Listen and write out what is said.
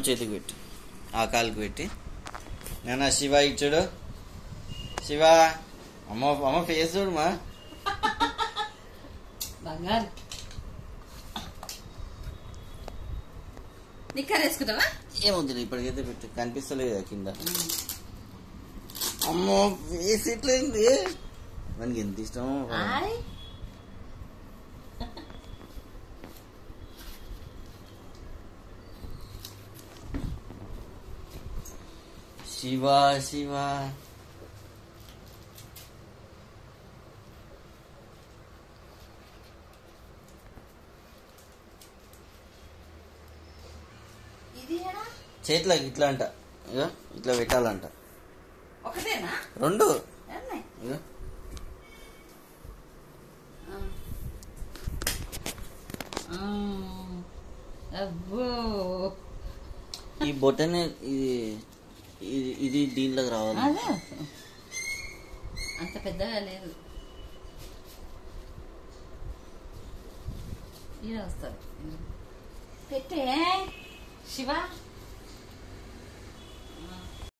చేతికి పెట్టి ఆ కాలుకి పెట్టి నాన్న శివ ఇచ్చుడు శివ అమ్మ అమ్మ ఫేస్ చూడమా బంగారు నిక్కర్ వేసుకుంటావా ఏమవుతుంది ఇప్పటికైతే పెట్టి కనిపిస్తలేదు కింద అమ్మో ఫేస్ ఇట్లయింది మనకి ఎంత ఇష్టం శివ శివ చేతిలోకి ఇట్లా అంట ఇక ఇట్లా పెట్టాలంట ఒకటేనా రెండు అబ్బో ఈ బొటనే ఇది దీంట్లోకి రావాలి అంత పెద్దగా లేదు ఇలా వస్తుంది పెట్టే శివ